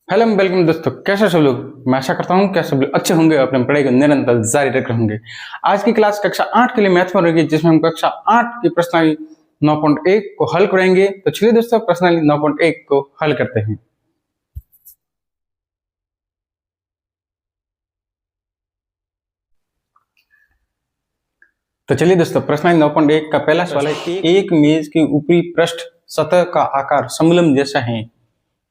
Hello welcome दोस्तों, कैसे सब लोग। मैं आशा करता हूँ क्या सब लोग अच्छे होंगे, अपने पढ़ाई को निरंतर जारी रख रहे होंगे। आज की क्लास कक्षा 8 के लिए मैथ में रहेगी, जिसमें हम कक्षा 8 की प्रश्नावली 9.1 को हल करेंगे। तो चलिए दोस्तों, प्रश्नावली 9.1 को हल करते हैं। तो चलिए दोस्तों, प्रश्नावली 9.1 का पहला सवाल है, एक मेज की ऊपरी पृष्ठ सतह का आकार समलंब जैसा है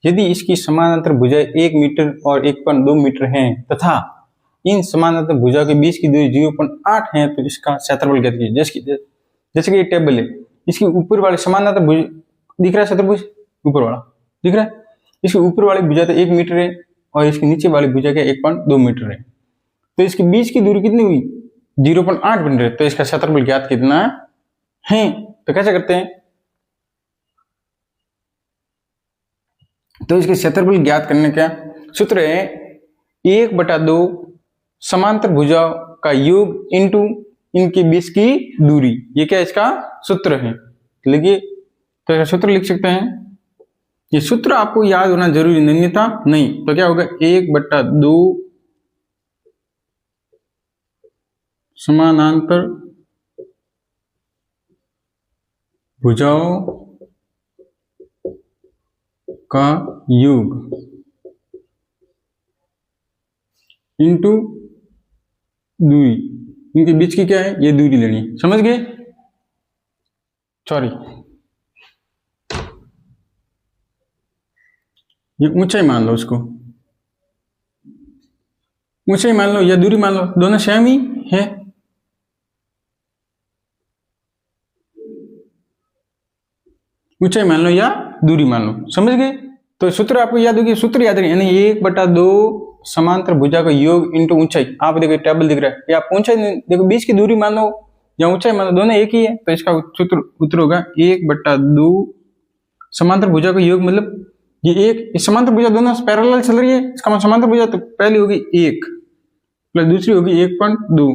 यदि इसकी समानांतर भुजाएं 1 मीटर और 1.2 मीटर हैं तथा इन समानांतर भुजाओं के बीच की दूरी 0.8 है तो इसका क्षेत्रफल ज्ञात कीजिए। जैसे कि ये टेबल है, इसकी ऊपर वाले समानांतर भुज दिख रहा है, क्षेत्रफल ऊपर वाला दिख रहा है। इसकी ऊपर वाली भुजा तो 1 मीटर है और इसकी नीचे वाली भुजा के 1.2 मीटर है, तो इसके बीच की दूरी कितनी हुई 0.8 मीटर है। तो इसका क्षेत्रफल ज्ञात कितना है। तो कैसे करते हैं, तो इसके क्षेत्रफल ज्ञात करने का सूत्र है 1/2 समांतर भुजाओं का योग इंटू इनके बीच की दूरी। ये क्या इसका सूत्र है, लिखिए। तो इसका सूत्र लिख सकते हैं। ये सूत्र आपको याद होना जरूरी नहीं था, नहीं तो क्या होगा 1/2 समानांतर भुजाओं का योग इंटू दूरी, इनके बीच की क्या है, ये दूरी लेनी है। समझ गए, सॉरी ये ऊंचाई मान लो, उसको ऊंचाई मान लो या दूरी मान लो, दोनों सेम ही है। ऊंचाई मान लो या दूरी मान लो, समझ गए। तो सूत्र आपको याद होगी, सूत्र याद रहे, यानी 1/2 समांतर भुजा का योग इंटू ऊंचाई। आप देखो टेबल दिख रहा है, या ऊंचाई देखो, बीच की दूरी मान लो या ऊंचाई मान लो, दोनों एक ही है। तो इसका सूत्र उत्तर होगा 1/2 समांतर भुजा का योग, मतलब ये एक समांतर भुजा दोनों पैरेलल चल रही है, इसका मतलब समांतर भुजा तो पहली होगी 1 प्लस दूसरी होगी 1.2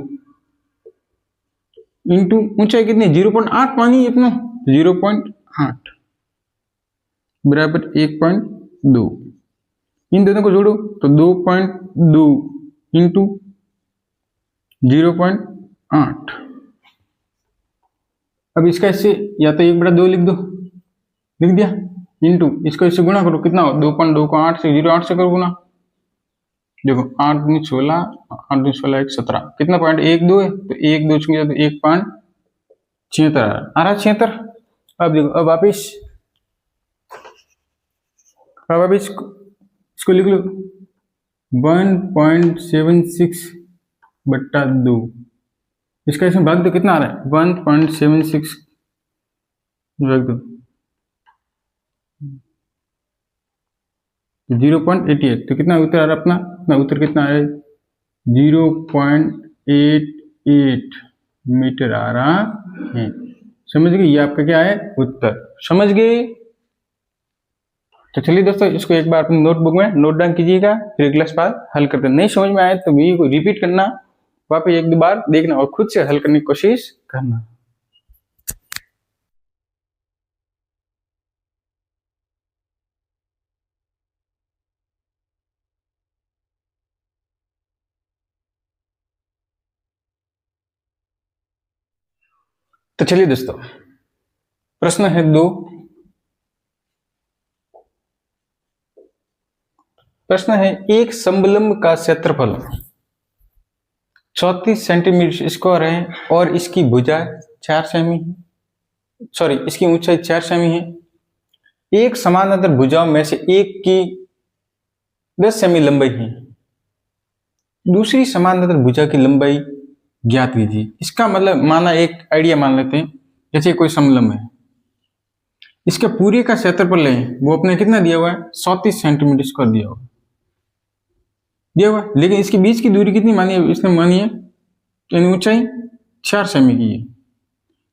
इंटू ऊंचाई कितनी 0.8 मानी इतना, 0.8 बराबर 1.2। इन दोनों को जोड़ो तो 2.2 इंटू 0.8। अब इसका इससे या तो 1/2 लिख दो, लिख दिया, इंटू इसको इससे गुणा करो, कितना हो 2.2 को 8 से 0.8 से करो गुणा। देखो 8 दूनी 16, 8 दूनी 16 1 17, कितना 0.12 है, तो 1 2 छूट तो 1.76 आ रहा 76। अब देखो, अब वापिस इसको लिख लो 1.76/2, इसका इसमें भाग दो, कितना आ रहा है 1.76 भाग दो 0.88, तो कितना उत्तर आ रहा अपना, अपना उत्तर कितना है 0.88 मीटर आ रहा है। समझ गए, ये आपका क्या है उत्तर, समझ गए। तो चलिए दोस्तों, इसको एक बार अपनी नोटबुक में नोट डाउन कीजिएगा, फिर अगला सवाल हल करते हैं। नहीं समझ में आए तो वीडियो को रिपीट करना, वापस 1-2 बार देखना और खुद से हल करने की कोशिश करना। तो चलिए दोस्तों, प्रश्न है 2। प्रश्न है, एक समलंब का क्षेत्रफल 34 सेंटीमीटर स्क्वायर है और इसकी भुजा 4 सेमी है, सॉरी इसकी ऊंचाई 4 सेमी है। एक समानांतर भुजाओं में से एक की 10 सेमी लंबाई है, दूसरी समानांतर भुजा की लंबाई ज्ञात कीजिए। इसका मतलब माना, एक आइडिया मान लेते हैं, जैसे कोई समलंब है, इसका पूरे का क्षेत्रफल है वो अपने कितना दिया हुआ है 34 सेंटीमीटर स्क्वायर दिया हुआ, लेकिन इसके बीच की दूरी कितनी मानी है, इसने मानी है यानी ऊंचाई 4 सेमी की है,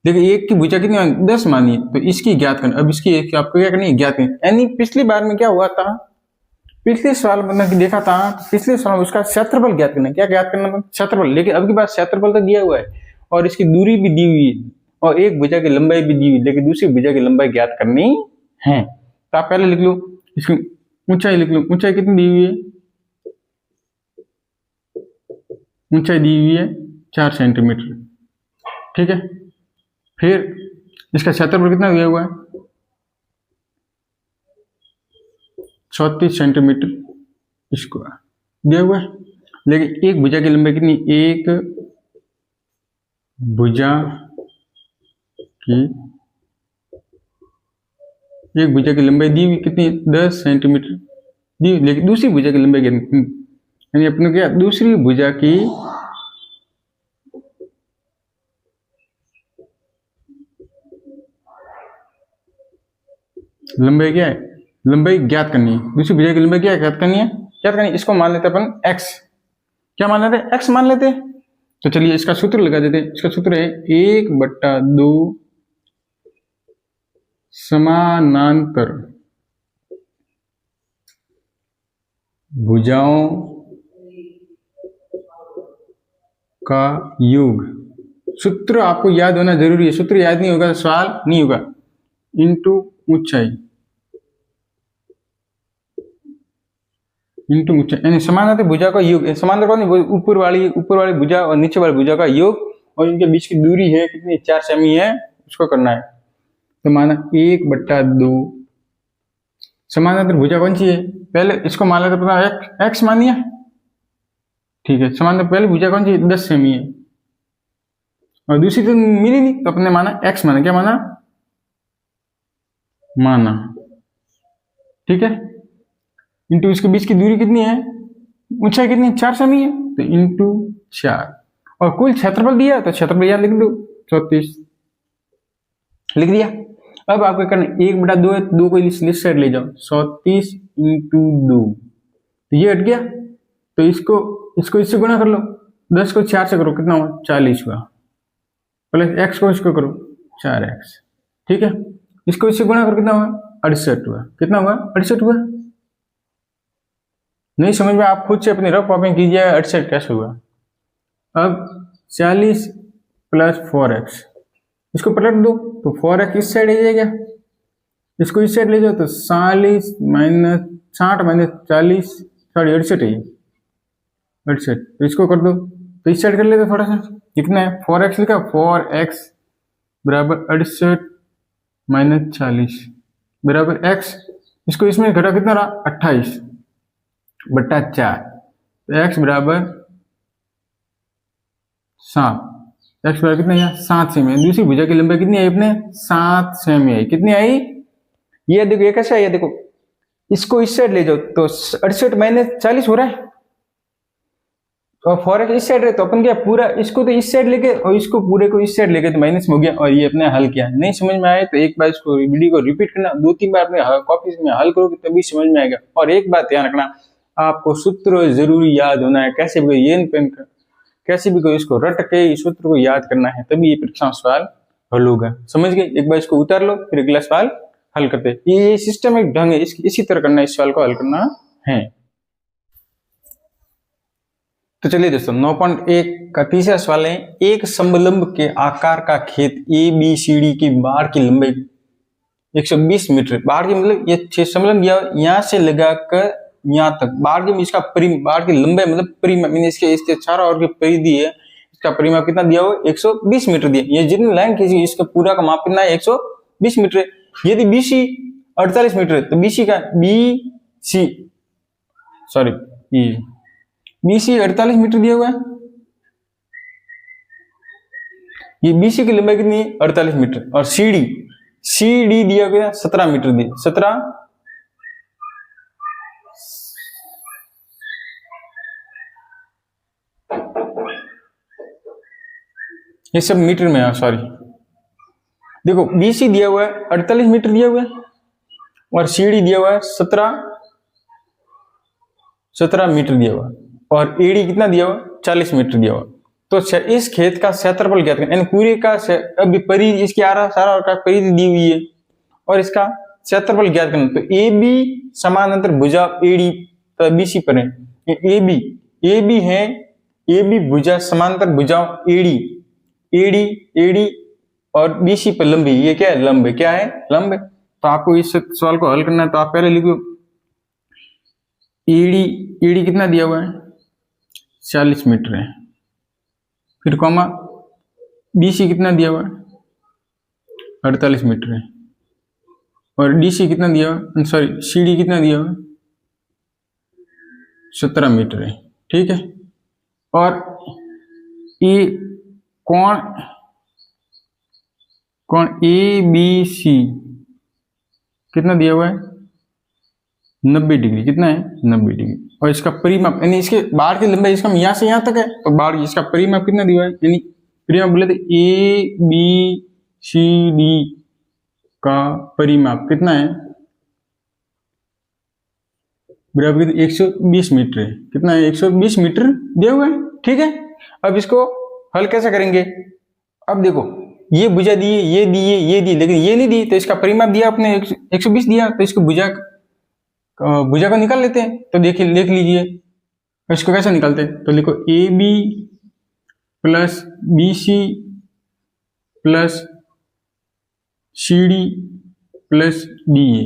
लेकिन एक की भुजा कितनी 10 मानी है, तो इसकी ज्ञात करना। अब इसकी आपको क्या करनी है, ज्ञात करनी। यानी पिछली बार में क्या हुआ था, पिछले सवाल मतलब देखा था, पिछले सवाल उसका क्षेत्रफल ज्ञात करना। क्या ज्ञात करना था, क्षेत्रफल, लेकिन अब की बात क्षेत्रफल तो दिया हुआ है और इसकी दूरी भी दी हुई है और एक भुजा की लंबाई भी दी हुई, लेकिन दूसरी भुजा की लंबाई ज्ञात करनी है। तो आप पहले लिख लो, इसकी ऊंचाई लिख लो, ऊंचाई कितनी दी हुई है, ऊंचाई दी हुई है 4 सेंटीमीटर, ठीक है। फिर इसका क्षेत्रफल कितना दिया हुआ है, 34 सेंटीमीटर इसको दिया हुआ है। लेकिन एक भुजा की लंबाई कितनी, एक भुजा की लंबाई दी हुई कितनी, 10 सेंटीमीटर दी हुई। लेकिन दूसरी भुजा की लंबाई कितनी, यानी अपने क्या, दूसरी भुजा की लंबाई क्या है, लंबाई ज्ञात करनी है। दूसरी भुजा की लंबाई क्या ज्ञात करनी है, इसको मान लेते हैं अपन x, क्या मान लेते हैं, x मान लेते हैं। तो चलिए इसका सूत्र लगा देते हैं। इसका सूत्र है 1/2 समानांतर भुजाओं का योग। सूत्र आपको याद होना जरूरी है, सूत्र याद नहीं होगा तो सवाल नहीं होगा। इंटू ऊंचाई, यानी समानांतर भुजा का योग। समानांतर कौन, ऊपर वाली भुजा और नीचे वाली भुजा का योग, और इनके बीच की दूरी है कितनी, 4 सेमी है, उसको करना है। तो माना 1/2 समानांतर भुजा कौन सी है, पहले इसको मान लेते पता x मानिए, ठीक है। समानांतर पहले भुजा कौन सी है, 10 सेमी है, और दूसरी तो मिली नहीं, तो अपने माना x माना, क्या माना, ठीक है। इंटू इसके बीच की दूरी कितनी है, ऊंचाई कितनी है, 4 सेमी है, तो इंटू 4, और कुल क्षेत्रफल दिया तो क्षेत्रफल यहां लिख दो 34 लिख दिया। अब आपको करना 1/2 है, 2 को इस साइड ले जाओ, 34 इंटू 2, तो ये हट गया। तो इसको इससे गुणा कर लो, 10 को 4 से करो, कितना हुआ, 40 हुआ, प्लस x को इसको करो 4x, ठीक है। इसको इससे गुणा करो, कितना हुआ, 68 हुआ, कितना हुआ, 68 हुआ। नहीं समझ में, आप खुद से अपने रफ कॉपिंग कीजिए 68 कैसे हुआ। अब 40 प्लस 4x, इसको पलट दो तो 4x इस साइड आ जाएगा, इसको इस साइड ले जाओ तो 40 माइनस 40, 68 है, 68, तो इसको कर दो, तो इस साइड कर लेते थोड़ा सा, कितना है, 4x लिखा, 4x बराबर 68 माइनस 40 बराबर x, इसको इसमें घटा कितना रहा, 28/4, तो x बराबर 7, x बराबर कितना है, 7 सेमी। दूसरी भुजा की लंबाई कितनी आई अपने, 7 सेमी आई, कितनी आई, ये देखो, ये कैसे आई, देखो इसको इस साइड ले जाओ तो 68 माइनस 40 हो रहा है, और 4x इस साइड है, तो अपन क्या पूरा इसको तो इस साइड लेके और इसको पूरे को इस साइड लेके तो माइनस में हो गया, और ये अपने हल किया। नहीं समझ में आए तो एक बार इसको वीडियो को रिपीट करना, 2-3 बार अपने कॉपी में हल करोगे तभी समझ में आएगा। और एक बात ध्यान रखना, आपको सूत्र जरूरी याद होना है, कैसे भी ये पेन कैसे भी कोई इसको रट के इस सूत्र को याद करना है, तभी ये परीक्षा सवाल हल होगा। समझ गए, एक बार इसको उतार लो, फिर अगला सवाल हल करते। ये सिस्टमिक ढंग है, इसी तरह करना, इस सवाल को हल करना है। तो चलिए दोस्तों 9.1 का तीसरा सवाल है, एक समलंब के आकार का खेत ABCD की बाढ़ की लंबाई 120 मीटर, बाढ़ की मतलब ये 6 समलंब यहाँ से लगाकर यहाँ तक, बाढ़ की इसका बाढ़ की लंबाई मतलब परिमाप, इसके चारों ओर की परिधि है, इसका परिमाप कितना दिया हुआ, 120 मीटर दिया। ये जितनी लाइन खींची इसका पूरा का माप कितना है, 120 मीटर है। यदि BC 48 मीटर है तो BC 48 मीटर दिया हुआ है। ये BC की लंबाई कितनी है, 48 मीटर, और CD दिया गया 17 मीटर दिया, 17 ये सब मीटर में है, सॉरी। देखो BC दिया हुआ है 48 मीटर दिया हुआ है, और CD दिया हुआ है 17 मीटर दिया हुआ है, और AD कितना दिया हुआ, 40 मीटर दिया हुआ। तो इस खेत का क्षेत्रफल ज्ञात करें, यानी पूरे का अभी परिधि इसकी सारा का परिधि दी हुई है, और इसका क्षेत्रफल ज्ञात करना। तो AB समानांतर भुजा AD तो BC पर है, AB है, AB भुजा समानांतर भुजाओं AD और BC पर लंबी, ये क्या है, लंब है, क्या है, लंब है। तो आपको इस सवाल को हल करना है, तो आप पहले लिखो एडी एडी कितना दिया हुआ है 40 मीटर है। फिर कॉमा बीसी कितना दिया हुआ है 48 मीटर है। और डीसी कितना दिया हुआ, सॉरी सीडी कितना दिया हुआ 17 मीटर है। ठीक है। और ये कौन ए बी सी कितना दिया हुआ है 90 डिग्री। कितना है 90 डिग्री। और इसका परिमाप यानी इसके बाढ़ की लंबाई इसका यहाँ से यहाँ तक है, तो बाढ़ इसका परिमाप कितना दिया हुआ है, यानी परिमाप बोले तो ए बी सी डी का परिमाप कितना है बराबर 120 मीटर है। कितना है 120 मीटर दिया हुआ है। ठीक है। अब इसको हल कैसे करेंगे, अब देखो ये भुजा दिए, ये दिए, ये दी, लेकिन ये नहीं दी, तो इसका परिमाप दिया आपने 120 दिया, तो इसको भुजा को निकाल लेते हैं। तो देखिए देख लीजिए इसको कैसे निकालते हैं। तो लिखो a b plus b c plus c d plus d a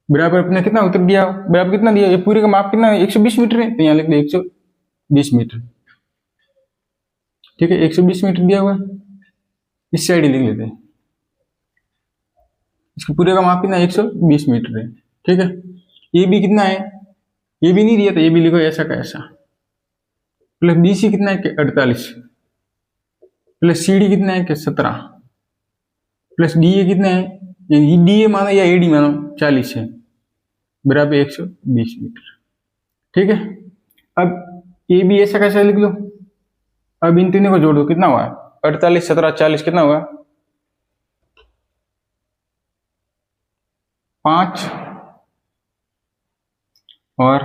बराबर अपने कितना उत्तर दिया, बराबर कितना दिया, ये पूरे का माप कितना है 120 मीटर है, तो यहाँ लिख दो 120 मीटर। ठीक है 120 मीटर दिया हुआ है, इस साइड ही लिख लेते हैं। इसके पूरे का माप कितना 120 मीटर है। ठीक है। ये भी कितना है, ये भी नहीं दिया, तो ये भी लिखो ऐसा का ऐसा। प्लस बी सी कितना है कि 48 प्लस सी डी कितना है कि 17 प्लस डी ए कितना है, डी ए मानो या ए डी मानो 40 है बराबर 120 मीटर। ठीक है। अब ए बी ऐसा कैसा लिख लो। अब इन तीनों को जोड़ दो, कितना हुआ 48 17 40 कितना हुआ 5 और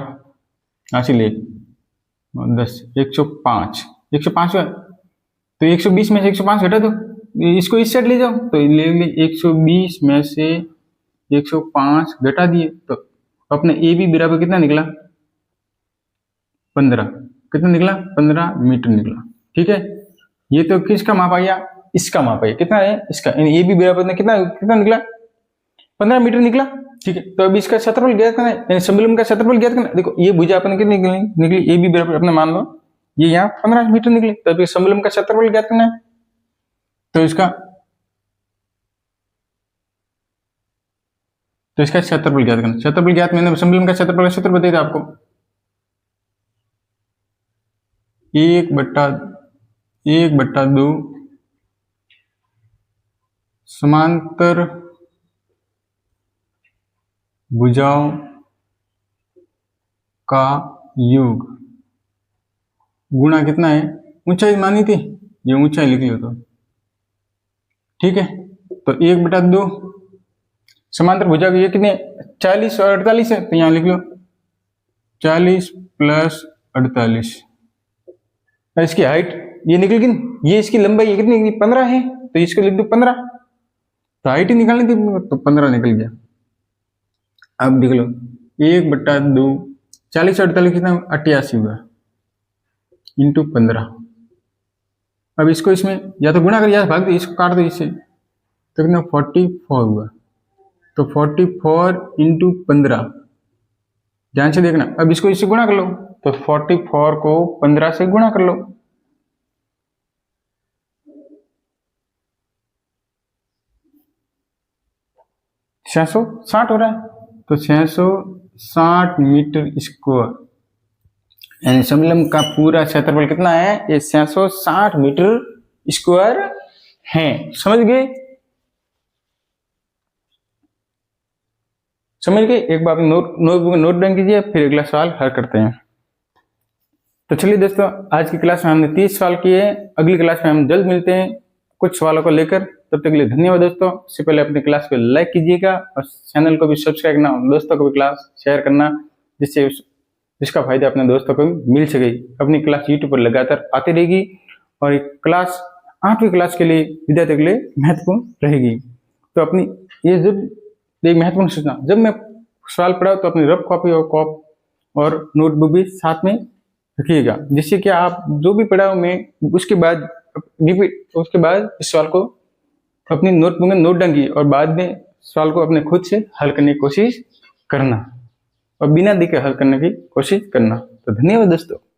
10 105 हुआ। तो 120 में से 105 घटा दो, इसको इस साइड ले जाओ, तो ले 120 में से 105 घटा दिए, तो अपने ए बी बराबर कितना निकला 15। कितना निकला 15 मीटर निकला। ठीक है। ये तो किसका माप आया, इसका माप आया, कितना है इसका, यानी ए बी बराबर कितना निकला 15 मीटर निकला। ठीक है। तो अब इसका क्षेत्रफल ज्ञात करना है, यानी समलंब का क्षेत्रफल ज्ञात करना है। देखो ये भुजा अपने कितनी निकली ए बी बराबर अपने मान लो ये यहाँ 15 मीटर निकले, तो अभी समलंब का क्षेत्रफल ज्ञात करना है। तो इसका क्षेत्रफल ज्ञात करना, क्षेत्रफल ज्ञात मैंने समलंब का क्षेत्रफल का सूत्र बताया था आपको 1/2 समांतर भुजाओं का योग गुणा कितना है, ऊंचाई मानी थी, ये ऊंचाई लिख लो तो। ठीक है। तो 1/2 समांतर भुजा ये कितने 40 और 48 है, तो यहां लिख लो 40 प्लस 48। इसकी हाइट ये निकल गई, ये इसकी लंबाई ये कितनी निकली 15 है, तो इसको लिख दो 15। तो हाइट ही निकालनी थी, तो 15 निकल गया। अब देख लो 1/2 40 और 48 कितना 88 हुआ इंटू 15। अब इसको इसमें या तो गुणा कर या भाग दो, इसको काट दो इससे, तो कितना 44 हुआ। तो 44 इंटू 15 ध्यान से देखना। अब इसको इससे गुणा कर लो, तो 44 को 15 से गुणा कर लो, छह सौ 60 हो रहा है। तो 660 मीटर स्क्वायर, यानी समलंब का पूरा क्षेत्रफल कितना है, ये 660 मीटर स्क्वायर है। समझ गए? समझ गए? एक बार नोटबुक में नोट डाउन कीजिए, फिर अगला सवाल हल करते हैं। तो चलिए दोस्तों, आज की क्लास में हमने 30 सवाल किए। अगली क्लास में हम जल्द मिलते हैं कुछ सवालों को लेकर। तब तक के लिए धन्यवाद दोस्तों। इससे पहले अपने क्लास को लाइक कीजिएगा और चैनल को भी सब्सक्राइब करना, दोस्तों को भी क्लास शेयर करना, जिससे जिसका फायदा अपने दोस्तों को मिल सके। अपनी क्लास यूट्यूब पर लगातार आती रहेगी और क्लास 8वीं क्लास के लिए विद्यार्थियों के लिए महत्वपूर्ण रहेगी। तो अपनी ये जब एक महत्वपूर्ण सूचना, जब मैं सवाल पढ़ा तो अपनी रफ कॉपी और नोटबुक भी साथ में रखिएगा, जिससे कि आप जो भी पढ़ा मैं उसके बाद इस सवाल को अपनी नोटबुक में नोट डाउन कीजिए और बाद में सवाल को अपने खुद से हल करने की कोशिश करना। और बिना देखे हल करने की कोशिश करना। तो धन्यवाद दोस्तों।